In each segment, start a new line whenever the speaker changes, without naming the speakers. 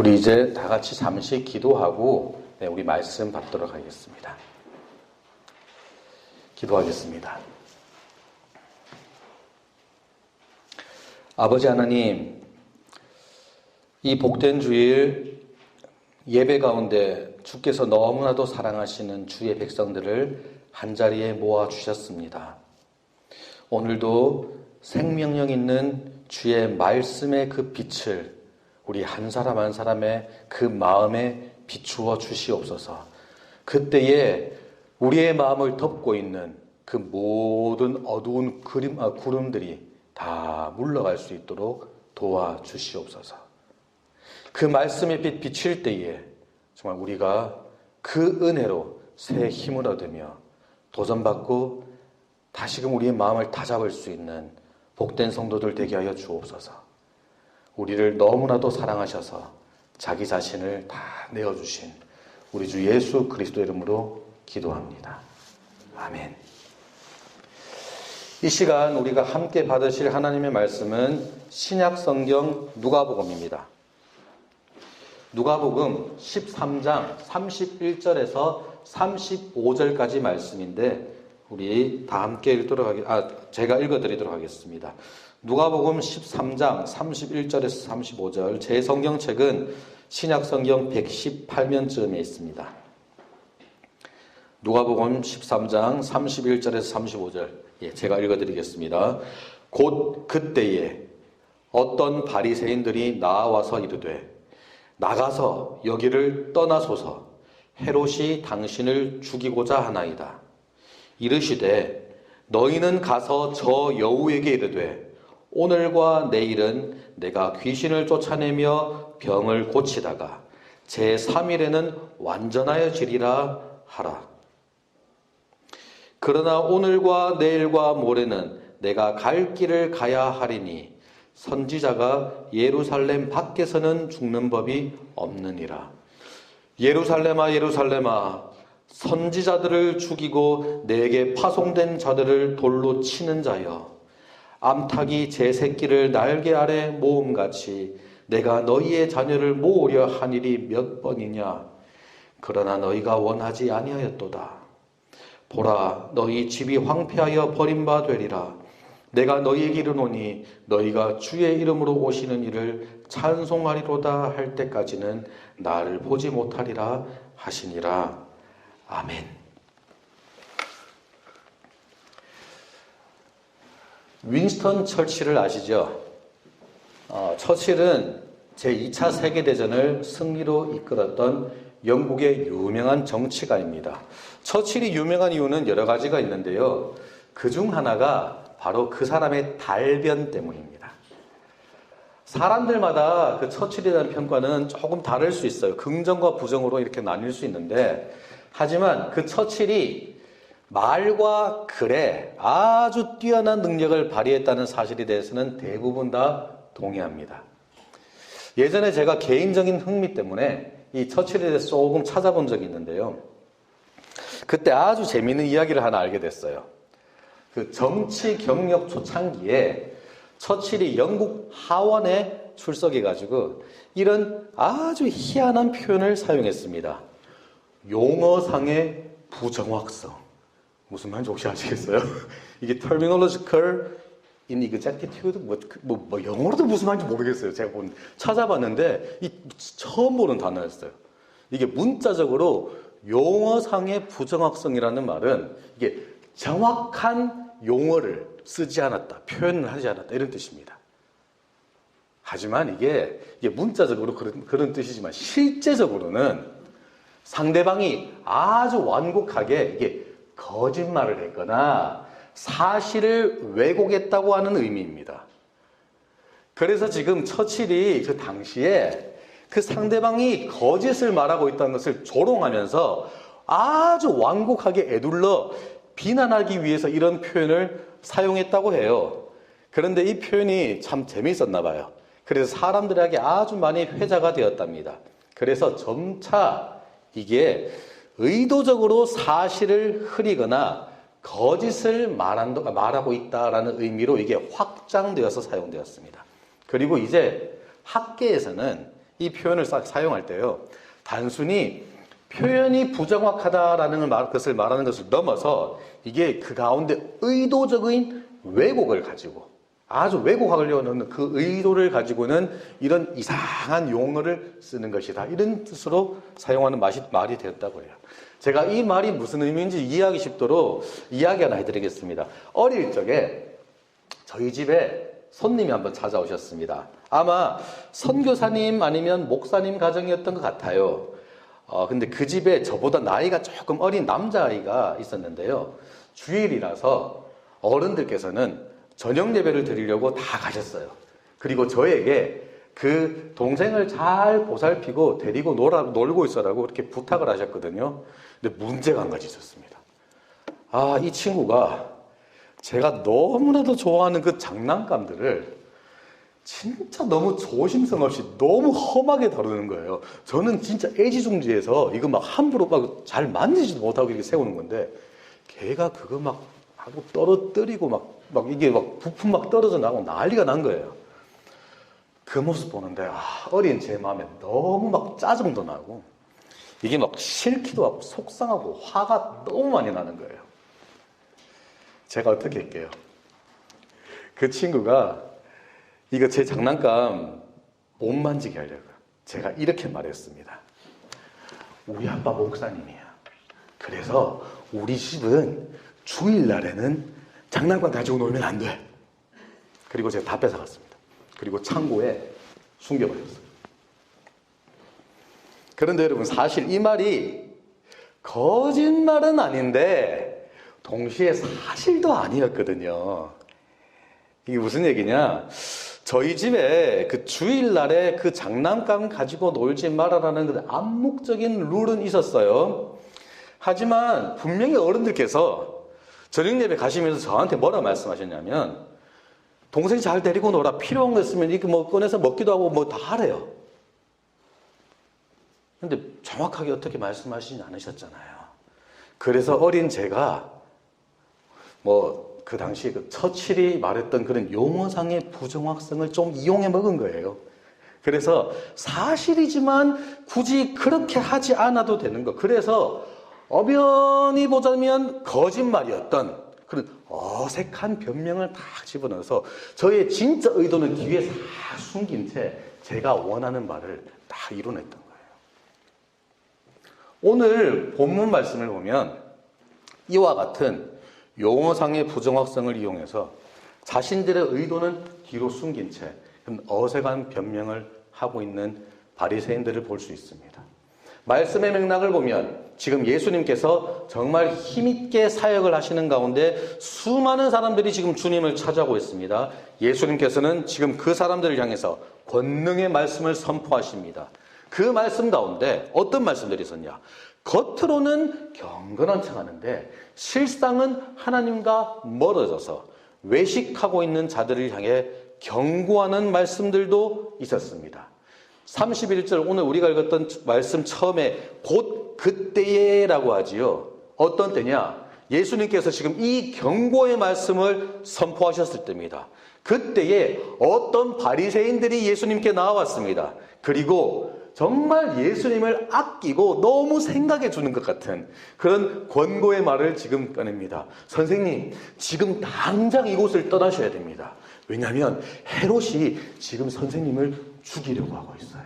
우리 이제 다 같이 잠시 기도하고 우리 말씀 받도록 하겠습니다. 기도하겠습니다. 아버지 하나님, 이 복된 주일 예배 가운데 주께서 너무나도 사랑하시는 주의 백성들을 한자리에 모아주셨습니다. 오늘도 생명력 있는 주의 말씀의 그 빛을 우리 한 사람 한 사람의 그 마음에 비추어 주시옵소서. 그때에 우리의 마음을 덮고 있는 그 모든 어두운 구름들이 다 물러갈 수 있도록 도와주시옵소서. 그 말씀의 빛 비칠 때에 정말 우리가 그 은혜로 새 힘을 얻으며 도전받고 다시금 우리의 마음을 다잡을 수 있는 복된 성도들 되게 하여 주옵소서. 우리를 너무나도 사랑하셔서 자기 자신을 다 내어주신 우리 주 예수 그리스도 이름으로 기도합니다. 아멘. 이 시간 우리가 함께 받으실 하나님의 말씀은 신약 성경 누가복음입니다. 누가복음 13장 31절에서 35절까지 말씀인데 우리 다 함께 제가 읽어드리도록 하겠습니다. 누가복음 13장 31절에서 35절, 제 성경책은 신약 성경 118면쯤에 있습니다. 누가복음 13장 31절에서 35절, 제가 읽어드리겠습니다. 곧 그때에 어떤 바리새인들이 나와서 이르되 나가서 여기를 떠나소서, 헤롯이 당신을 죽이고자 하나이다. 이르시되 너희는 가서 저 여우에게 이르되 오늘과 내일은 내가 귀신을 쫓아내며 병을 고치다가 제3일에는 완전하여지리라 하라. 그러나 오늘과 내일과 모레는 내가 갈 길을 가야 하리니 선지자가 예루살렘 밖에서는 죽는 법이 없느니라. 예루살렘아 예루살렘아, 선지자들을 죽이고 내게 파송된 자들을 돌로 치는 자여, 암탉이 제 새끼를 날개 아래 모음같이 내가 너희의 자녀를 모으려 한 일이 몇 번이냐. 그러나 너희가 원하지 아니하였도다. 보라, 너희 집이 황폐하여 버림바 되리라. 내가 너희에게 이르노니 너희가 주의 이름으로 오시는 이를 찬송하리로다 할 때까지는 나를 보지 못하리라 하시니라. 아멘. 윈스턴 처칠을 아시죠? 처칠은 제2차 세계대전을 승리로 이끌었던 영국의 유명한 정치가입니다. 처칠이 유명한 이유는 여러 가지가 있는데요. 그중 하나가 바로 그 사람의 달변 때문입니다. 사람들마다 그 처칠에 대한 평가는 조금 다를 수 있어요. 긍정과 부정으로 이렇게 나뉠 수 있는데, 하지만 그 처칠이 말과 글에 아주 뛰어난 능력을 발휘했다는 사실에 대해서는 대부분 다 동의합니다. 예전에 제가 개인적인 흥미 때문에 이 처칠에 대해서 조금 찾아본 적이 있는데요. 그때 아주 재미있는 이야기를 하나 알게 됐어요. 그 정치 경력 초창기에 처칠이 영국 하원에 출석해가지고 이런 아주 희한한 표현을 사용했습니다. 용어상의 부정확성. 무슨 말인지 혹시 아시겠어요? 이게 terminological inexactitude? 뭐 영어로도 무슨 말인지 모르겠어요. 제가 찾아봤는데 처음 보는 단어였어요. 이게 문자적으로 용어상의 부정확성이라는 말은 이게 정확한 용어를 쓰지 않았다, 표현을 하지 않았다, 이런 뜻입니다. 하지만 이게 문자적으로 그런 뜻이지만 실제적으로는 상대방이 아주 완곡하게 이게 거짓말을 했거나 사실을 왜곡했다고 하는 의미입니다. 그래서 지금 처칠이 그 당시에 그 상대방이 거짓을 말하고 있다는 것을 조롱하면서 아주 완곡하게 에둘러 비난하기 위해서 이런 표현을 사용했다고 해요. 그런데 이 표현이 참 재미있었나 봐요. 그래서 사람들에게 아주 많이 회자가 되었답니다. 그래서 점차 이게 의도적으로 사실을 흐리거나 거짓을 말하고 있다라는 의미로 이게 확장되어서 사용되었습니다. 그리고 이제 학계에서는 이 표현을 사용할 때요, 단순히 표현이 부정확하다라는 것을 말하는 것을 넘어서 이게 그 가운데 의도적인 왜곡을 가지고, 아주 왜곡하려고 하는 그 의도를 가지고는 이런 이상한 용어를 쓰는 것이다, 이런 뜻으로 사용하는 말이 되었다고 해요. 제가 이 말이 무슨 의미인지 이해하기 쉽도록 이야기 하나 해드리겠습니다. 어릴 적에 저희 집에 손님이 한번 찾아오셨습니다. 아마 선교사님 아니면 목사님 가정이었던 것 같아요. 근데 그 집에 저보다 나이가 조금 어린 남자아이가 있었는데요. 주일이라서 어른들께서는 저녁 예배를 드리려고 다 가셨어요. 그리고 저에게 그 동생을 잘 보살피고 데리고 놀고 있으라고 이렇게 부탁을 하셨거든요. 근데 문제가 한 가지 있었습니다. 이 친구가 제가 너무나도 좋아하는 그 장난감들을 진짜 너무 조심성 없이 너무 험하게 다루는 거예요. 저는 진짜 애지중지해서 이거 막 함부로 막 잘 만지지도 못하고 이렇게 세우는 건데, 걔가 그거 막 하고 떨어뜨리고 막 이게 막 부품 막 떨어져 나고 난리가 난 거예요. 그 모습 보는데 어린 제 마음에 너무 막 짜증도 나고, 이게 막 싫기도 하고 속상하고 화가 너무 많이 나는 거예요. 제가 어떻게 할게요? 그 친구가 이거 제 장난감 못 만지게 하려고 제가 이렇게 말했습니다. 우리 아빠 목사님이야. 그래서 우리 집은 주일날에는 장난감 가지고 놀면 안 돼. 그리고 제가 다 뺏어갔습니다. 그리고 창고에 숨겨버렸어요. 그런데 여러분, 사실 이 말이 거짓말은 아닌데 동시에 사실도 아니었거든요. 이게 무슨 얘기냐? 저희 집에 그 주일날에 그 장난감 가지고 놀지 말아라는 그 암묵적인 룰은 있었어요. 하지만 분명히 어른들께서 저녁 예배 가시면서 저한테 뭐라 말씀하셨냐면, 동생 잘 데리고 놀아. 필요한 거 있으면 이거 뭐 꺼내서 먹기도 하고 뭐 다 하래요. 근데 정확하게 어떻게 말씀하시지 않으셨잖아요. 그래서 어린 제가 그 당시에 그 처칠이 말했던 그런 용어상의 부정확성을 좀 이용해 먹은 거예요. 그래서 사실이지만 굳이 그렇게 하지 않아도 되는 거. 그래서 엄연히 보자면 거짓말이었던 그런 어색한 변명을 다 집어넣어서 저의 진짜 의도는 뒤에 다 숨긴 채 제가 원하는 말을 다 이뤄냈던 거예요. 오늘 본문 말씀을 보면 이와 같은 용어상의 부정확성을 이용해서 자신들의 의도는 뒤로 숨긴 채 어색한 변명을 하고 있는 바리새인들을 볼 수 있습니다. 말씀의 맥락을 보면 지금 예수님께서 정말 힘있게 사역을 하시는 가운데 수많은 사람들이 지금 주님을 찾아오고 있습니다. 예수님께서는 지금 그 사람들을 향해서 권능의 말씀을 선포하십니다. 그 말씀 가운데 어떤 말씀들이 있었냐? 겉으로는 경건한 척하는데 실상은 하나님과 멀어져서 외식하고 있는 자들을 향해 경고하는 말씀들도 있었습니다. 31절, 오늘 우리가 읽었던 말씀 처음에 곧 그때에라고 하지요. 어떤 때냐? 예수님께서 지금 이 경고의 말씀을 선포하셨을 때입니다. 그때에 어떤 바리새인들이 예수님께 나왔습니다. 그리고 정말 예수님을 아끼고 너무 생각해 주는 것 같은 그런 권고의 말을 지금 꺼냅니다. 선생님, 지금 당장 이곳을 떠나셔야 됩니다. 왜냐하면 헤롯이 지금 선생님을 죽이려고 하고 있어요.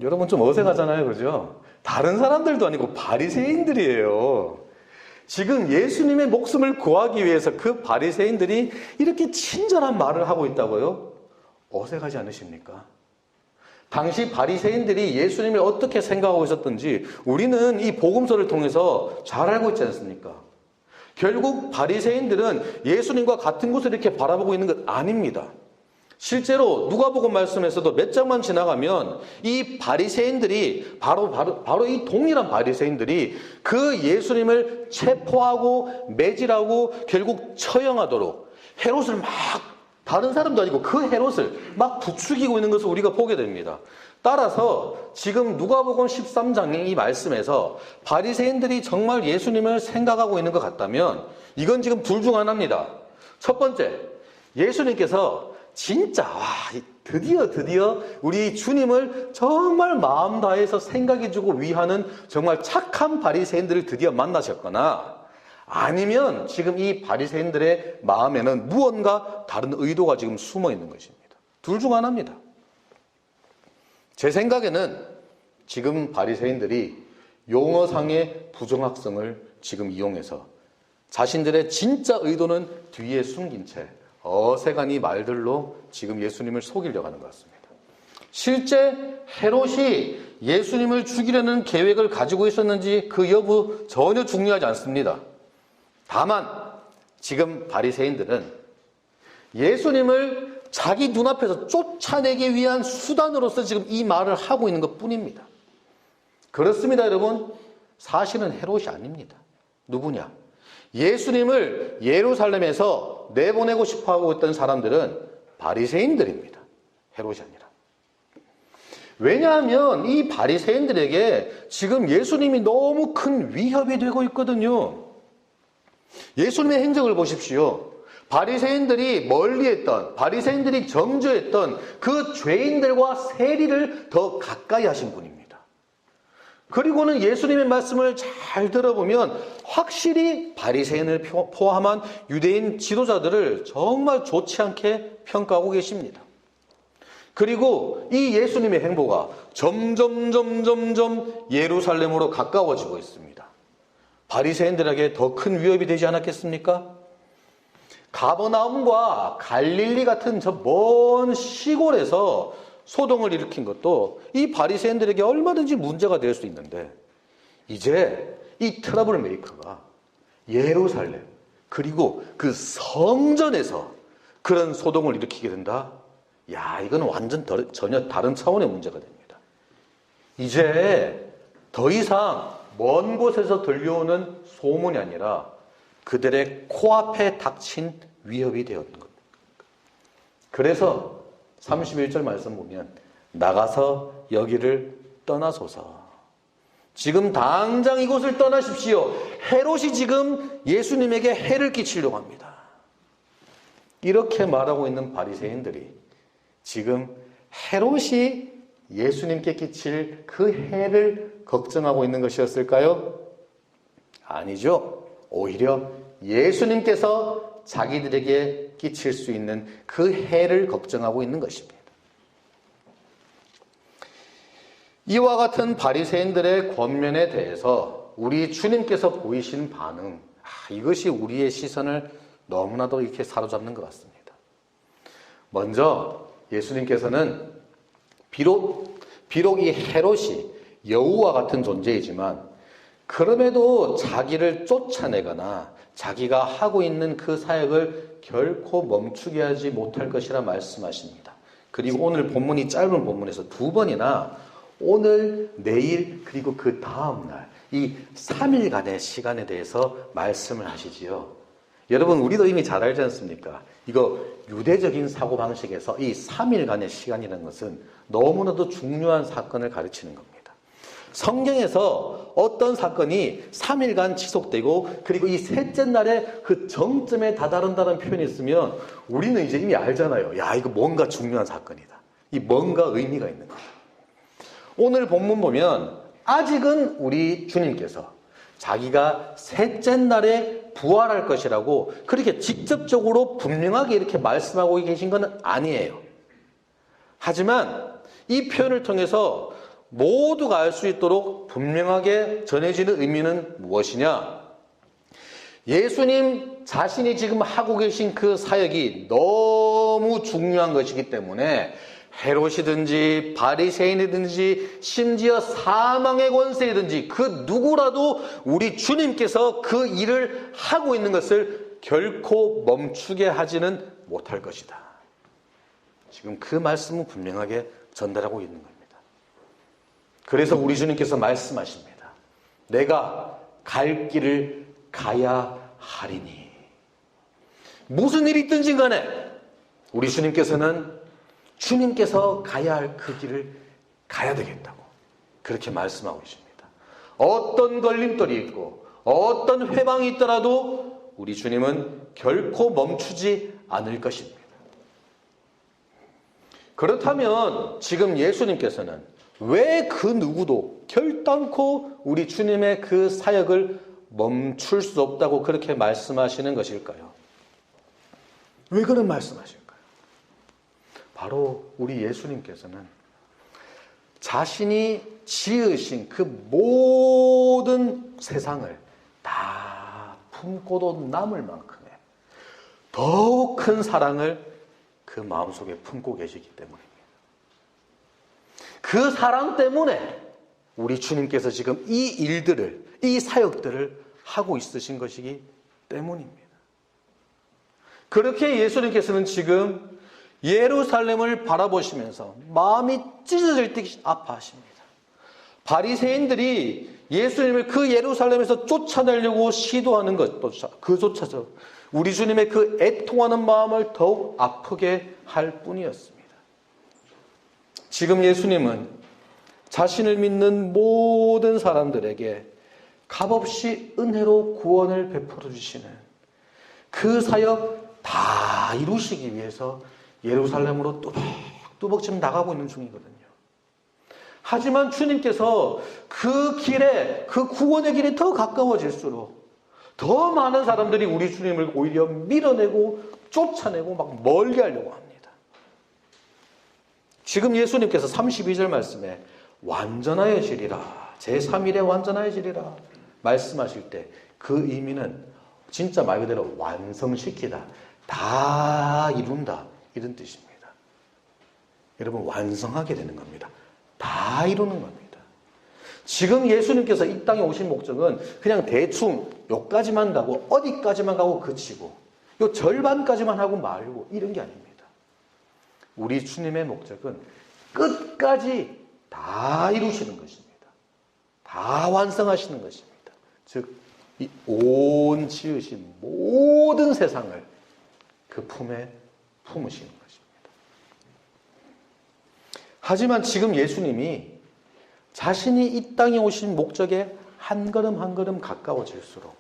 여러분 좀 어색하잖아요, 그죠? 다른 사람들도 아니고 바리새인들이에요. 지금 예수님의 목숨을 구하기 위해서 그 바리새인들이 이렇게 친절한 말을 하고 있다고요? 어색하지 않으십니까? 당시 바리새인들이 예수님을 어떻게 생각하고 있었던지 우리는 이 복음서를 통해서 잘 알고 있지 않습니까? 결국 바리새인들은 예수님과 같은 곳을 이렇게 바라보고 있는 것 아닙니다. 실제로 누가복음 말씀에서도 몇 장만 지나가면 이 바리새인들이 바로 이 동일한 바리새인들이 그 예수님을 체포하고 매질하고 결국 처형하도록 헤롯을 막, 다른 사람도 아니고 그 헤롯을 막 부추기고 있는 것을 우리가 보게 됩니다. 따라서 지금 누가복음 13장의 이 말씀에서 바리새인들이 정말 예수님을 생각하고 있는 것 같다면 이건 지금 둘 중 하나입니다. 첫 번째, 예수님께서 진짜 드디어 우리 주님을 정말 마음 다해서 생각해주고 위하는 정말 착한 바리새인들을 드디어 만나셨거나, 아니면 지금 이 바리새인들의 마음에는 무언가 다른 의도가 지금 숨어 있는 것입니다. 둘 중 하나입니다. 제 생각에는 지금 바리새인들이 용어상의 부정확성을 지금 이용해서 자신들의 진짜 의도는 뒤에 숨긴 채 어색한 이 말들로 지금 예수님을 속이려고 하는 것 같습니다. 실제 헤롯이 예수님을 죽이려는 계획을 가지고 있었는지 그 여부 전혀 중요하지 않습니다. 다만 지금 바리새인들은 예수님을 자기 눈앞에서 쫓아내기 위한 수단으로서 지금 이 말을 하고 있는 것 뿐입니다. 그렇습니다, 여러분. 사실은 헤롯이 아닙니다. 누구냐? 예수님을 예루살렘에서 내보내고 싶어하고 있던 사람들은 바리새인들입니다. 헤롯이 아니라. 왜냐하면 이 바리새인들에게 지금 예수님이 너무 큰 위협이 되고 있거든요. 예수님의 행적을 보십시오. 바리새인들이 멀리했던, 바리새인들이 정죄했던 그 죄인들과 세리를 더 가까이 하신 분입니다. 그리고는 예수님의 말씀을 잘 들어보면 확실히 바리새인을 포함한 유대인 지도자들을 정말 좋지 않게 평가하고 계십니다. 그리고 이 예수님의 행보가 점점 예루살렘으로 가까워지고 있습니다. 바리새인들에게 더 큰 위협이 되지 않았겠습니까? 가버나움과 갈릴리 같은 저 먼 시골에서 소동을 일으킨 것도 이 바리새인들에게 얼마든지 문제가 될 수 있는데, 이제 이 트러블 메이커가 예루살렘 그리고 그 성전에서 그런 소동을 일으키게 된다? 야, 이건 완전 전혀 다른 차원의 문제가 됩니다. 이제 더 이상 먼 곳에서 들려오는 소문이 아니라 그들의 코앞에 닥친 위협이 되었던 겁니다. 그래서 31절 말씀 보면 나가서 여기를 떠나소서. 지금 당장 이곳을 떠나십시오. 헤롯이 지금 예수님에게 해를 끼치려고 합니다. 이렇게 말하고 있는 바리새인들이 지금 헤롯이 예수님께 끼칠 그 해를 걱정하고 있는 것이었을까요? 아니죠. 오히려 예수님께서 자기들에게 끼칠 수 있는 그 해를 걱정하고 있는 것입니다. 이와 같은 바리새인들의 권면에 대해서 우리 주님께서 보이신 반응, 이것이 우리의 시선을 너무나도 이렇게 사로잡는 것 같습니다. 먼저 예수님께서는 비록 이 헤롯이 여우와 같은 존재이지만 그럼에도 자기를 쫓아내거나 자기가 하고 있는 그 사역을 결코 멈추게 하지 못할 것이라 말씀하십니다. 그리고 오늘 본문이 짧은 본문에서 두 번이나 오늘, 내일, 그리고 그 다음날 이 3일간의 시간에 대해서 말씀을 하시지요. 여러분, 우리도 이미 잘 알지 않습니까? 이거 유대적인 사고방식에서 이 3일간의 시간이라는 것은 너무나도 중요한 사건을 가르치는 겁니다. 성경에서 어떤 사건이 3일간 지속되고 그리고 이 셋째 날에 그 정점에 다다른다는 표현이 있으면 우리는 이제 이미 알잖아요. 야, 이거 뭔가 중요한 사건이다. 이 뭔가 의미가 있는 거예요. 오늘 본문 보면 아직은 우리 주님께서 자기가 셋째 날에 부활할 것이라고 그렇게 직접적으로 분명하게 이렇게 말씀하고 계신 건 아니에요. 하지만 이 표현을 통해서 모두가 알 수 있도록 분명하게 전해지는 의미는 무엇이냐? 예수님 자신이 지금 하고 계신 그 사역이 너무 중요한 것이기 때문에 헤롯이든지 바리새인이든지 심지어 사망의 권세이든지 그 누구라도 우리 주님께서 그 일을 하고 있는 것을 결코 멈추게 하지는 못할 것이다. 지금 그 말씀은 분명하게 전달하고 있는 겁니다. 그래서 우리 주님께서 말씀하십니다. 내가 갈 길을 가야 하리니. 무슨 일이 있든지 간에 우리 주님께서는 주님께서 가야 할 그 길을 가야 되겠다고 그렇게 말씀하고 계십니다. 어떤 걸림돌이 있고 어떤 회방이 있더라도 우리 주님은 결코 멈추지 않을 것입니다. 그렇다면 지금 예수님께서는 왜 그 누구도 결단코 우리 주님의 그 사역을 멈출 수 없다고 그렇게 말씀하시는 것일까요? 왜 그런 말씀하실까요? 바로 우리 예수님께서는 자신이 지으신 그 모든 세상을 다 품고도 남을 만큼의 더욱 큰 사랑을 그 마음속에 품고 계시기 때문입니다. 그 사랑 때문에 우리 주님께서 지금 이 일들을, 이 사역들을 하고 있으신 것이기 때문입니다. 그렇게 예수님께서는 지금 예루살렘을 바라보시면서 마음이 찢어질 듯이 아파하십니다. 바리새인들이 예수님을 그 예루살렘에서 쫓아내려고 시도하는 것조차, 그조차도 우리 주님의 그 애통하는 마음을 더욱 아프게 할 뿐이었습니다. 지금 예수님은 자신을 믿는 모든 사람들에게 값없이 은혜로 구원을 베풀어 주시는 그 사역 다 이루시기 위해서 예루살렘으로 뚜벅뚜벅 지금 나가고 있는 중이거든요. 하지만 주님께서 그 길에, 그 구원의 길이 더 가까워질수록 더 많은 사람들이 우리 주님을 오히려 밀어내고 쫓아내고 막 멀게 하려고 합니다. 지금 예수님께서 32절 말씀에 완전하여지리라, 제3일에 완전하여지리라 말씀하실 때 그 의미는 진짜 말 그대로 완성시키다, 다 이룬다, 이런 뜻입니다. 여러분, 완성하게 되는 겁니다. 다 이루는 겁니다. 지금 예수님께서 이 땅에 오신 목적은 그냥 대충 여기까지만 가고 어디까지만 가고 그치고 요 절반까지만 하고 말고 이런 게 아닙니다. 우리 주님의 목적은 끝까지 다 이루시는 것입니다. 다 완성하시는 것입니다. 즉, 이 온 지으신 모든 세상을 그 품에 품으시는 것입니다. 하지만 지금 예수님이 자신이 이 땅에 오신 목적에 한 걸음 한 걸음 가까워질수록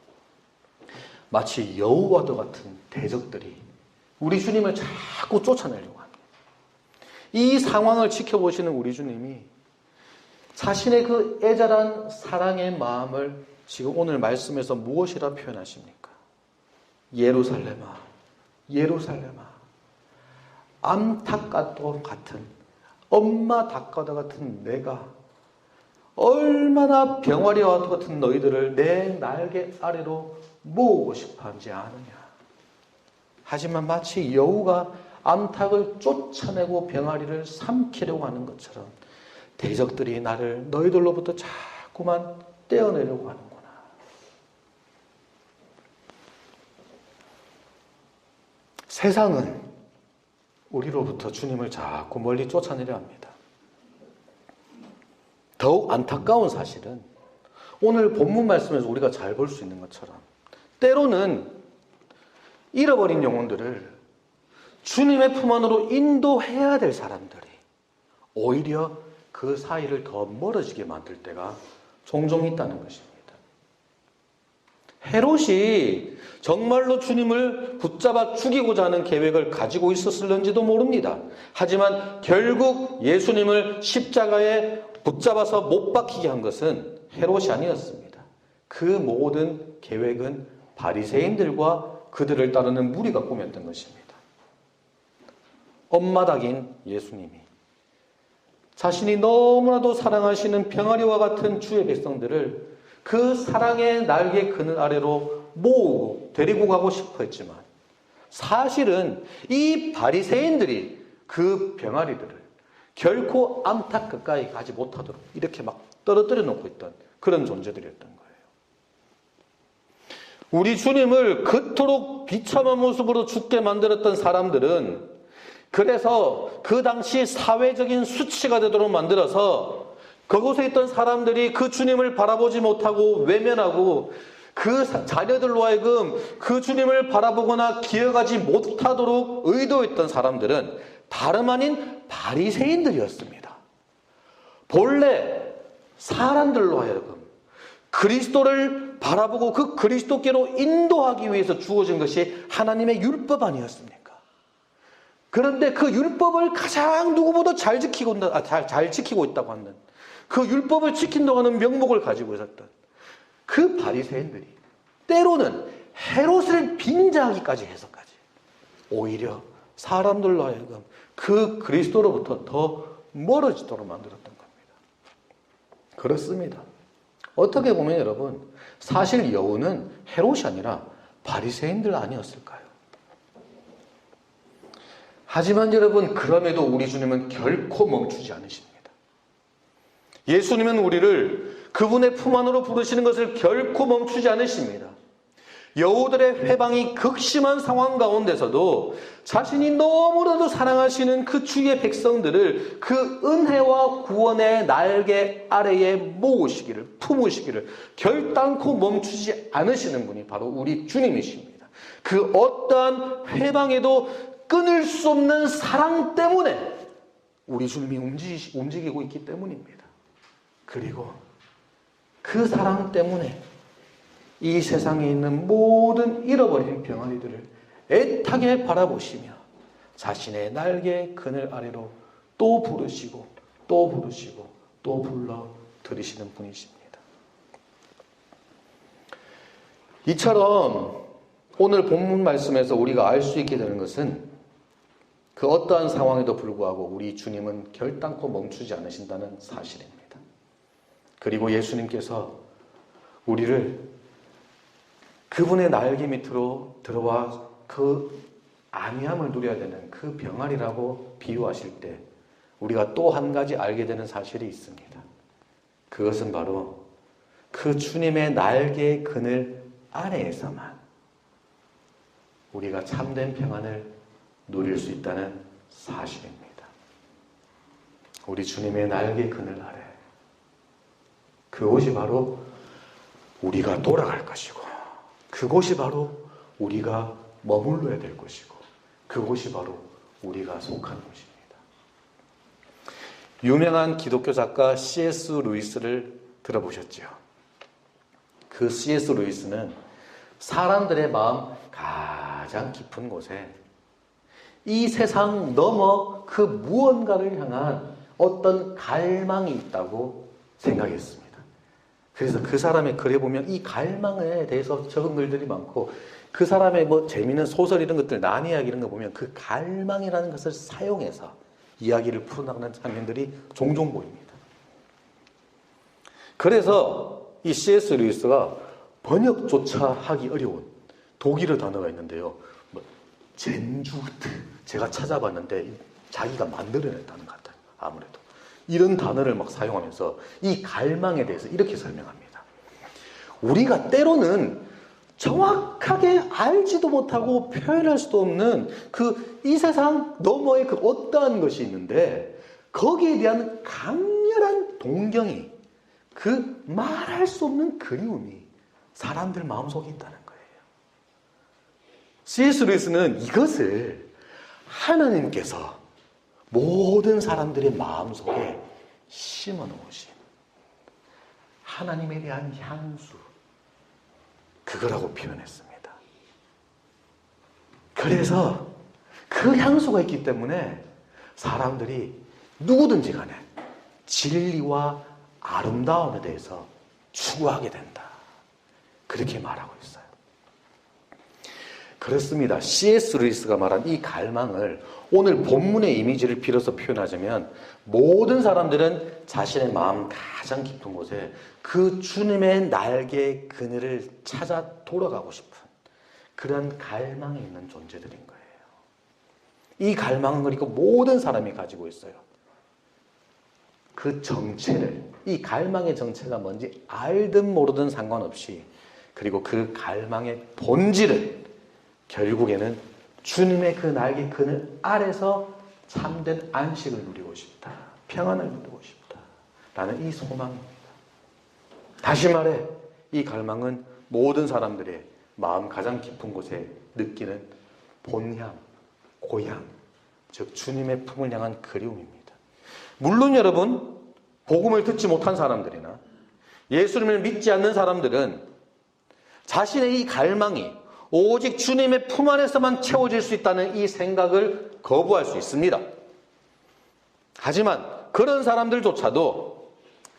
마치 여우와도 같은 대적들이 우리 주님을 자꾸 쫓아내려고 합니다. 이 상황을 지켜보시는 우리 주님이 자신의 그 애절한 사랑의 마음을 지금 오늘 말씀에서 무엇이라 표현하십니까? 예루살렘아, 예루살렘아, 암탉과 같은, 엄마 닭과도 같은 내가 얼마나 병아리와 같은 너희들을 내 날개 아래로 모으고 싶어하지 않으냐. 하지만 마치 여우가 암탉을 쫓아내고 병아리를 삼키려고 하는 것처럼 대적들이 나를 너희들로부터 자꾸만 떼어내려고 하는구나. 세상은 우리로부터 주님을 자꾸 멀리 쫓아내려 합니다. 더욱 안타까운 사실은 오늘 본문 말씀에서 우리가 잘 볼 수 있는 것처럼 때로는 잃어버린 영혼들을 주님의 품 안으로 인도해야 될 사람들이 오히려 그 사이를 더 멀어지게 만들 때가 종종 있다는 것입니다. 헤롯이 정말로 주님을 붙잡아 죽이고자 하는 계획을 가지고 있었을는지도 모릅니다. 하지만 결국 예수님을 십자가에 붙잡아서 못 박히게 한 것은 헤롯이 아니었습니다. 그 모든 계획은 바리새인들과 그들을 따르는 무리가 꾸몄던 것입니다. 엄마 닭인 예수님이 자신이 너무나도 사랑하시는 병아리와 같은 주의 백성들을 그 사랑의 날개 그늘 아래로 모으고 데리고 가고 싶어 했지만 사실은 이 바리새인들이 그 병아리들을 결코 암탉 가까이 가지 못하도록 이렇게 막 떨어뜨려 놓고 있던 그런 존재들이었던 거예요. 우리 주님을 그토록 비참한 모습으로 죽게 만들었던 사람들은 그래서 그 당시 사회적인 수치가 되도록 만들어서 그곳에 있던 사람들이 그 주님을 바라보지 못하고 외면하고 그 자녀들로 하여금 그 주님을 바라보거나 기억하지 못하도록 의도했던 사람들은 다름 아닌 바리새인들이었습니다. 본래 사람들로 하여금 그리스도를 바라보고 그 그리스도께로 인도하기 위해서 주어진 것이 하나님의 율법 아니었습니까? 그런데 그 율법을 가장 누구보다 잘 지키고 있다고 하는, 그 율법을 지킨다고 하는 명목을 가지고 있었던 그 바리새인들이 때로는 헤롯을 빙자하기까지 해서까지 오히려 사람들로 하여금 그 그리스도로부터 더 멀어지도록 만들었던 겁니다. 그렇습니다. 어떻게 보면 여러분, 사실 여우는 헤롯이 아니라 바리새인들 아니었을까요? 하지만 여러분, 그럼에도 우리 주님은 결코 멈추지 않으십니다. 예수님은 우리를 그분의 품 안으로 부르시는 것을 결코 멈추지 않으십니다. 여우들의 회방이 극심한 상황 가운데서도 자신이 너무나도 사랑하시는 그 주의 백성들을 그 은혜와 구원의 날개 아래에 모으시기를, 품으시기를 결단코 멈추지 않으시는 분이 바로 우리 주님이십니다. 그 어떠한 회방에도 끊을 수 없는 사랑 때문에 우리 주님이 움직이고 있기 때문입니다. 그리고 그 사랑 때문에 이 세상에 있는 모든 잃어버린 병아리들을 애타게 바라보시며 자신의 날개 그늘 아래로 또 부르시고 또 부르시고 또 불러 들이시는 분이십니다. 이처럼 오늘 본문 말씀에서 우리가 알 수 있게 되는 것은 그 어떠한 상황에도 불구하고 우리 주님은 결단코 멈추지 않으신다는 사실입니다. 그리고 예수님께서 우리를 그분의 날개 밑으로 들어와 그 안위함을 누려야 되는 그 병아리라고 비유하실 때 우리가 또 한 가지 알게 되는 사실이 있습니다. 그것은 바로 그 주님의 날개의 그늘 아래에서만 우리가 참된 평안을 누릴 수 있다는 사실입니다. 우리 주님의 날개 그늘 아래, 그곳이 바로 우리가 돌아갈 것이고, 그곳이 바로 우리가 머물러야 될 것이고, 그곳이 바로 우리가 속한 곳입니다. 유명한 기독교 작가 C.S. 루이스를 들어보셨죠? 그 C.S. 루이스는 사람들의 마음 가장 깊은 곳에 이 세상 넘어 그 무언가를 향한 어떤 갈망이 있다고 생각했습니다. 그래서 그 사람의 글에 보면 이 갈망에 대해서 적은 글들이 많고, 그 사람의 뭐 재미있는 소설 이런 것들, 난 이야기 이런 거 보면 그 갈망이라는 것을 사용해서 이야기를 풀어나가는 장면들이 종종 보입니다. 그래서 이 C.S. 루이스가 번역조차 하기 어려운 독일어 단어가 있는데요. 젠주트, 제가 찾아봤는데 자기가 만들어냈다는 것 같아요. 아무래도 이런 단어를 막 사용하면서 이 갈망에 대해서 이렇게 설명합니다. 우리가 때로는 정확하게 알지도 못하고 표현할 수도 없는 그 이 세상 너머의 그 어떠한 것이 있는데, 거기에 대한 강렬한 동경이, 그 말할 수 없는 그리움이 사람들 마음속에 있다는 거예요. C.S. 루이스는 이것을 하나님께서 모든 사람들의 마음속에 심어 놓으신 하나님에 대한 향수, 그거라고 표현했습니다. 그래서 그 향수가 있기 때문에 사람들이 누구든지 간에 진리와 아름다움에 대해서 추구하게 된다, 그렇게 말하고 있어요. 그렇습니다. C.S. 루이스가 말한 이 갈망을 오늘 본문의 이미지를 빌어서 표현하자면, 모든 사람들은 자신의 마음 가장 깊은 곳에 그 주님의 날개 그늘을 찾아 돌아가고 싶은 그런 갈망이 있는 존재들인 거예요. 이 갈망은 그리고 모든 사람이 가지고 있어요. 그 정체를, 이 갈망의 정체가 뭔지 알든 모르든 상관없이, 그리고 그 갈망의 본질은 결국에는 주님의 그 날개 그늘 아래서 참된 안식을 누리고 싶다, 평안을 누리고 싶다 라는 이 소망입니다. 다시 말해, 이 갈망은 모든 사람들의 마음 가장 깊은 곳에 느끼는 본향, 고향, 즉 주님의 품을 향한 그리움입니다. 물론 여러분, 복음을 듣지 못한 사람들이나 예수님을 믿지 않는 사람들은 자신의 이 갈망이 오직 주님의 품 안에서만 채워질 수 있다는 이 생각을 거부할 수 있습니다. 하지만 그런 사람들조차도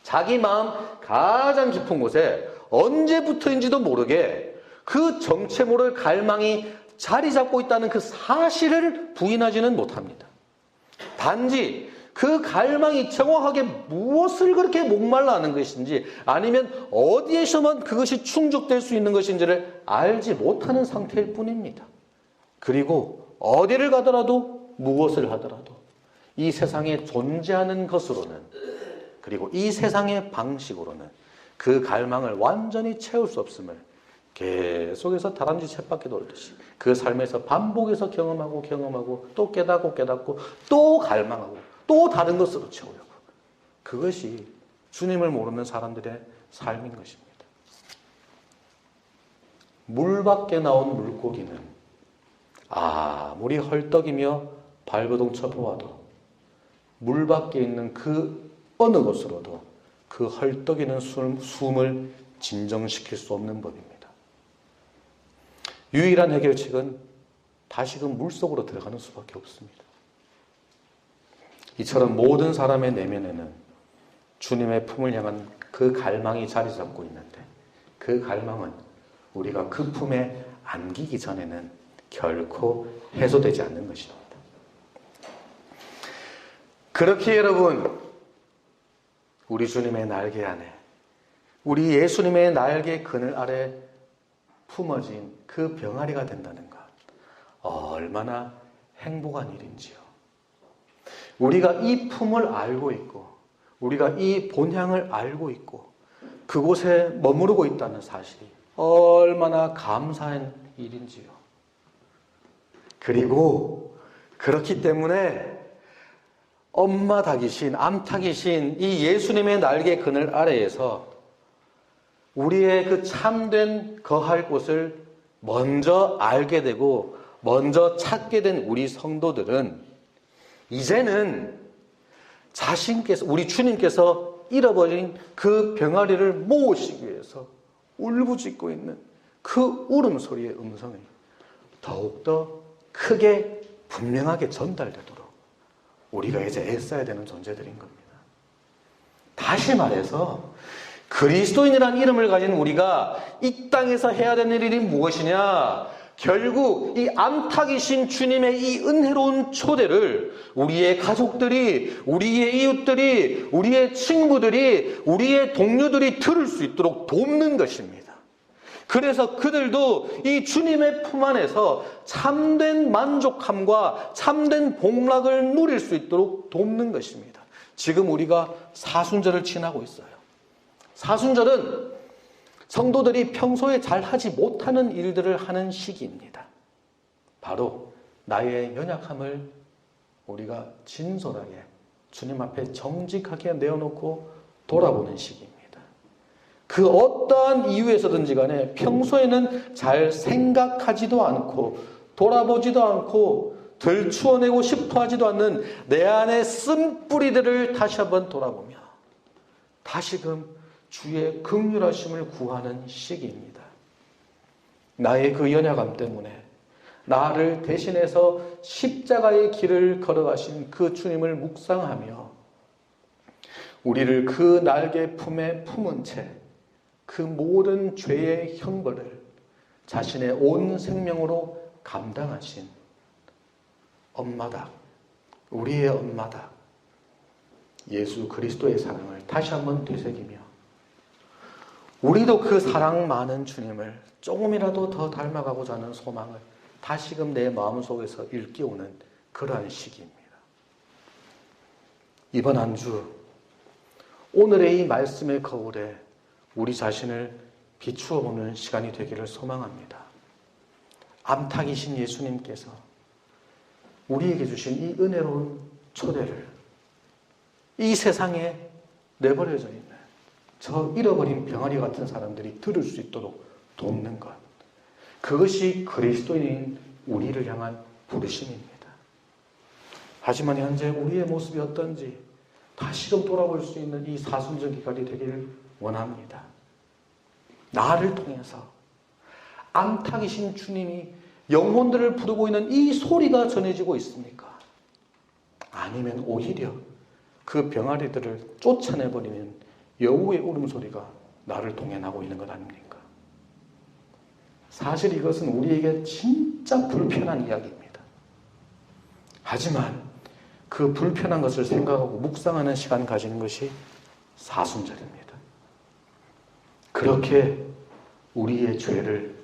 자기 마음 가장 깊은 곳에 언제부터인지도 모르게 그 정체 모를 갈망이 자리 잡고 있다는 그 사실을 부인하지는 못합니다. 단지 그 갈망이 정확하게 무엇을 그렇게 목말라 하는 것인지, 아니면 어디에서만 그것이 충족될 수 있는 것인지를 알지 못하는 상태일 뿐입니다. 그리고 어디를 가더라도 무엇을 하더라도 이 세상에 존재하는 것으로는, 그리고 이 세상의 방식으로는 그 갈망을 완전히 채울 수 없음을 계속해서 다람쥐 쳇바퀴 돌듯이 그 삶에서 반복해서 경험하고 또 깨닫고 또 갈망하고 또 다른 것으로 채우려고. 그것이 주님을 모르는 사람들의 삶인 것입니다. 물 밖에 나온 물고기는 아무리 헐떡이며 발버둥 쳐보아도 물 밖에 있는 그 어느 곳으로도 그 헐떡이는 숨을 진정시킬 수 없는 법입니다. 유일한 해결책은 다시금 물속으로 들어가는 수밖에 없습니다. 이처럼 모든 사람의 내면에는 주님의 품을 향한 그 갈망이 자리 잡고 있는데, 그 갈망은 우리가 그 품에 안기기 전에는 결코 해소되지 않는 것입니다. 그렇게 여러분, 우리 주님의 날개 안에, 우리 예수님의 날개 그늘 아래 품어진 그 병아리가 된다는 것, 얼마나 행복한 일인지요. 우리가 이 품을 알고 있고, 우리가 이 본향을 알고 있고, 그곳에 머무르고 있다는 사실이 얼마나 감사한 일인지요. 그리고 그렇기 때문에 엄마 닭이신, 암탉이신 이 예수님의 날개 그늘 아래에서 우리의 그 참된 거할 곳을 먼저 알게 되고 먼저 찾게 된 우리 성도들은 이제는 자신께서, 우리 주님께서 잃어버린 그 병아리를 모으시기 위해서 울부짖고 있는 그 울음소리의 음성이 더욱더 크게 분명하게 전달되도록 우리가 이제 애써야 되는 존재들인 겁니다. 다시 말해서 그리스도인이라는 이름을 가진 우리가 이 땅에서 해야 되는 일이 무엇이냐? 결국 이 암탉이신 주님의 이 은혜로운 초대를 우리의 가족들이, 우리의 이웃들이, 우리의 친구들이, 우리의 동료들이 들을 수 있도록 돕는 것입니다. 그래서 그들도 이 주님의 품 안에서 참된 만족함과 참된 복락을 누릴 수 있도록 돕는 것입니다. 지금 우리가 사순절을 지나고 있어요. 사순절은 성도들이 평소에 잘 하지 못하는 일들을 하는 시기입니다. 바로 나의 연약함을 우리가 진솔하게 주님 앞에 정직하게 내어놓고 돌아보는 시기입니다. 그 어떠한 이유에서든지 간에 평소에는 잘 생각하지도 않고 돌아보지도 않고 들추어내고 싶어 하지도 않는 내 안의 쓴뿌리들을 다시 한번 돌아보며 다시금 주의 긍휼하심을 구하는 시기입니다. 나의 그 연약함 때문에 나를 대신해서 십자가의 길을 걸어가신 그 주님을 묵상하며 우리를 그 날개 품에 품은 채 그 모든 죄의 형벌을 자신의 온 생명으로 감당하신 엄마다, 우리의 엄마다, 예수 그리스도의 사랑을 다시 한번 되새기며 우리도 그 사랑 많은 주님을 조금이라도 더 닮아가고자 하는 소망을 다시금 내 마음속에서 일깨우는 그러한 시기입니다. 이번 한 주 오늘의 이 말씀의 거울에 우리 자신을 비추어 보는 시간이 되기를 소망합니다. 암탉이신 예수님께서 우리에게 주신 이 은혜로운 초대를 이 세상에 내버려져 있는 저 잃어버린 병아리 같은 사람들이 들을 수 있도록 돕는 것, 그것이 그리스도인인 우리를 향한 부르심입니다. 하지만 현재 우리의 모습이 어떤지 다시금 돌아볼 수 있는 이 사순절 기간이 되기를 원합니다. 나를 통해서 암탉이신 주님이 영혼들을 부르고 있는 이 소리가 전해지고 있습니까? 아니면 오히려 그 병아리들을 쫓아내버리는 여우의 울음소리가 나를 동행하고 있는 것 아닙니까? 사실 이것은 우리에게 진짜 불편한 이야기입니다. 하지만 그 불편한 것을 생각하고 묵상하는 시간 가지는 것이 사순절입니다. 그렇게 우리의 죄를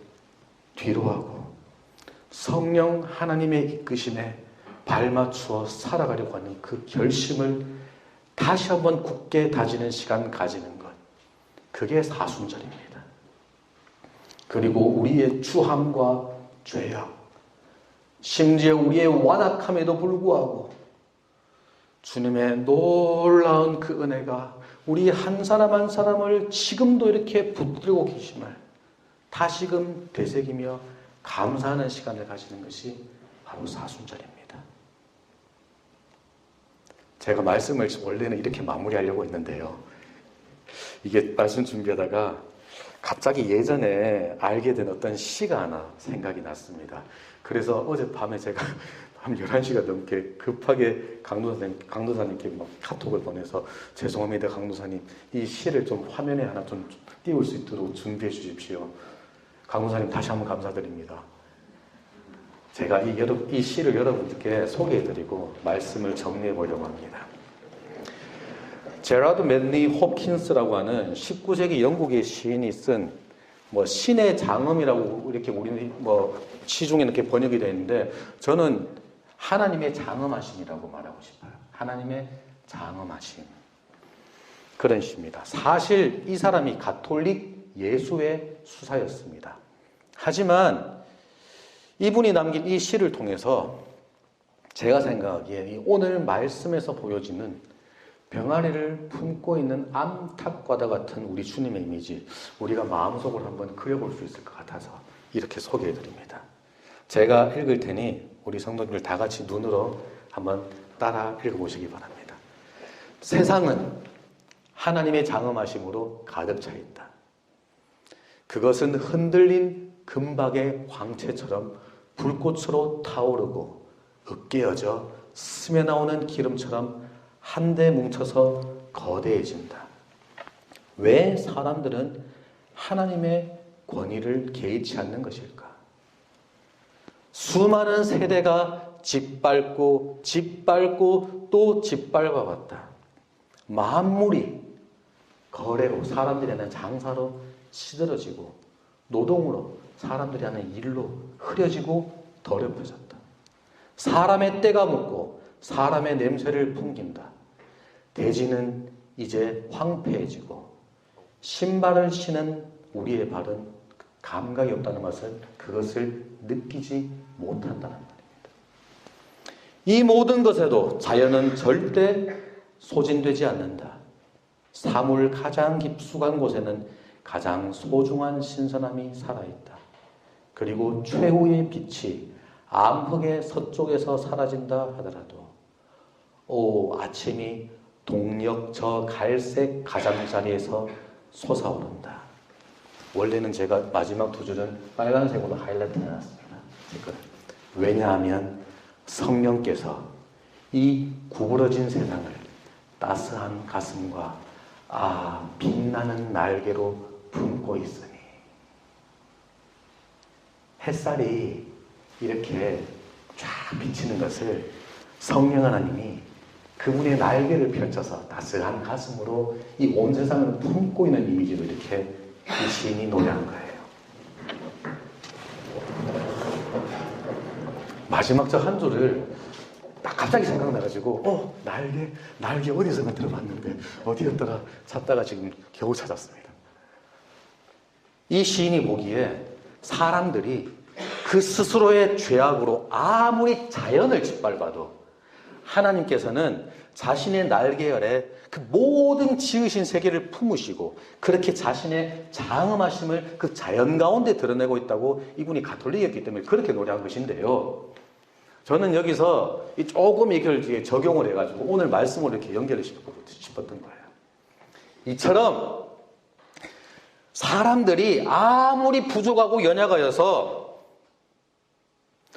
뒤로하고 성령 하나님의 이끄심에 발맞추어 살아가려고 하는 그 결심을 다시 한번 굳게 다지는 시간 가지는 것, 그게 사순절입니다. 그리고 우리의 추함과 죄악, 심지어 우리의 완악함에도 불구하고 주님의 놀라운 그 은혜가 우리 한 사람 한 사람을 지금도 이렇게 붙들고 계심을 다시금 되새기며 감사하는 시간을 가지는 것이 바로 사순절입니다. 제가 말씀을 원래는 이렇게 마무리하려고 했는데요. 이게 말씀 준비하다가 갑자기 예전에 알게 된 어떤 시가 하나 생각이 났습니다. 그래서 어젯밤에 제가 밤 11시가 넘게 급하게 강도사님께 막 카톡을 보내서 죄송합니다, 강도사님. 이 시를 좀 화면에 하나 좀 띄울 수 있도록 준비해 주십시오. 강도사님 다시 한번 감사드립니다. 제가 이 시를 여러분들께 소개해드리고 말씀을 정리해 보려고 합니다. 제라드 맨리 홉킨스라고 하는 19세기 영국의 시인이 쓴 신의 장엄이라고 이렇게 우리는 시중에 이렇게 번역이 되어 있는데 저는 하나님의 장엄하심이라고 말하고 싶어요. 하나님의 장엄하심. 그런 시입니다. 사실 이 사람이 가톨릭 예수의 수사였습니다. 하지만 이분이 남긴 이 시를 통해서 제가 생각하기에 오늘 말씀에서 보여지는 병아리를 품고 있는 암탉과도 같은 우리 주님의 이미지, 우리가 마음속으로 한번 그려볼 수 있을 것 같아서 이렇게 소개해드립니다. 제가 읽을 테니 우리 성도님들 다 같이 눈으로 한번 따라 읽어보시기 바랍니다. 세상은 하나님의 장엄하심으로 가득 차 있다. 그것은 흔들린 금박의 광채처럼 불꽃으로 타오르고 으깨어져 스며 나오는 기름처럼 한데 뭉쳐서 거대해진다. 왜 사람들은 하나님의 권위를 개의치 않는 것일까? 수많은 세대가 짓밟고 또 짓밟아왔다. 만물이 거래로, 사람들이 하는 장사로 시들어지고 노동으로, 사람들이 하는 일로 흐려지고 더럽혀졌다. 사람의 때가 묻고 사람의 냄새를 풍긴다. 대지는 이제 황폐해지고 신발을 신은 우리의 발은 감각이 없다는 것은 그것을 느끼지 못한다는 말입니다. 이 모든 것에도 자연은 절대 소진되지 않는다. 사물 가장 깊숙한 곳에는 가장 소중한 신선함이 살아있다. 그리고 최후의 빛이 암흑의 서쪽에서 사라진다 하더라도 아침이 동력 저 갈색 가장자리에서 솟아오른다. 원래는 제가 마지막 두 줄은 빨간색으로 하이라이트 해놨습니다. 왜냐하면 성령께서 이 구부러진 세상을 따스한 가슴과 빛나는 날개로 품고 있으니, 햇살이 이렇게 쫙 비치는 것을 성령 하나님이 그분의 날개를 펼쳐서 따스한 가슴으로 이 온 세상을 품고 있는 이미지로 이렇게 이 시인이 노래한 거예요. 마지막 저 한 줄을 딱 갑자기 생각나가지고 날개 어디선가 들어봤는데 어디였더라 찾다가 지금 겨우 찾았습니다. 이 시인이 보기에 사람들이 그 스스로의 죄악으로 아무리 자연을 짓밟아도 하나님께서는 자신의 날개 아래 그 모든 지으신 세계를 품으시고 그렇게 자신의 장엄하심을 그 자연 가운데 드러내고 있다고 이분이 가톨릭이었기 때문에 그렇게 노래한 것인데요. 저는 여기서 조금 이걸 적용을 해가지고 오늘 말씀으로 이렇게 연결을 시키고 싶었던 거예요. 이처럼 사람들이 아무리 부족하고 연약하여서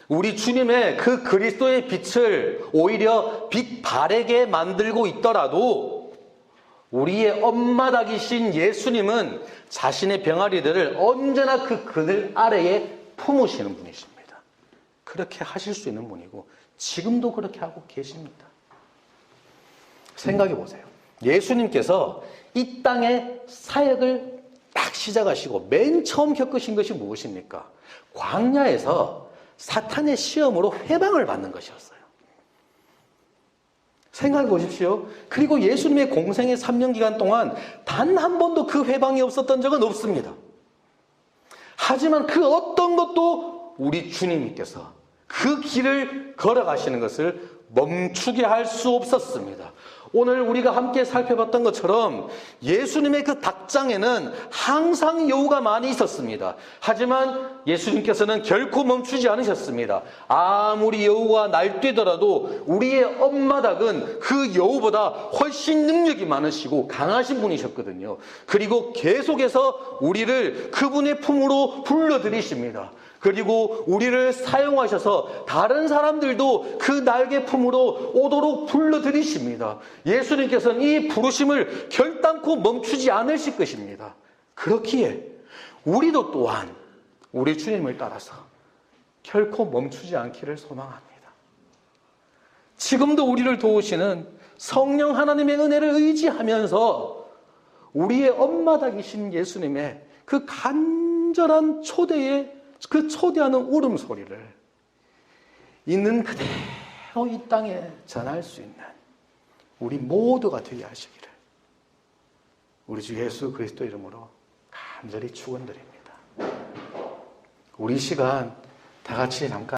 우리 주님의 그 그리스도의 빛을 오히려 빛 바래게 만들고 있더라도 우리의 엄마닥이신 예수님은 자신의 병아리들을 언제나 그 그늘 아래에 품으시는 분이십니다. 그렇게 하실 수 있는 분이고 지금도 그렇게 하고 계십니다. 생각해 보세요. 예수님께서 이 땅의 사역을 딱 시작하시고 맨 처음 겪으신 것이 무엇입니까? 광야에서 사탄의 시험으로 회방을 받는 것이었어요. 생각해 보십시오. 그리고 예수님의 공생의 3년 기간 동안 단 한 번도 그 회방이 없었던 적은 없습니다. 하지만 그 어떤 것도 우리 주님께서 그 길을 걸어가시는 것을 멈추게 할 수 없었습니다. 오늘 우리가 함께 살펴봤던 것처럼 예수님의 그 닭장에는 항상 여우가 많이 있었습니다. 하지만 예수님께서는 결코 멈추지 않으셨습니다. 아무리 여우가 날뛰더라도 우리의 엄마 닭은 그 여우보다 훨씬 능력이 많으시고 강하신 분이셨거든요. 그리고 계속해서 우리를 그분의 품으로 불러들이십니다. 그리고 우리를 사용하셔서 다른 사람들도 그 날개 품으로 오도록 불러들이십니다. 예수님께서는 이 부르심을 결단코 멈추지 않으실 것입니다. 그렇기에 우리도 또한 우리 주님을 따라서 결코 멈추지 않기를 소망합니다. 지금도 우리를 도우시는 성령 하나님의 은혜를 의지하면서 우리의 엄마닥이신 예수님의 그 간절한 초대에 그 초대하는 울음소리를 있는 그대로 이 땅에 전할 수 있는 우리 모두가 되게 하시기를 우리 주 예수 그리스도 이름으로 간절히 축원드립니다. 우리 시간 다 같이 잠깐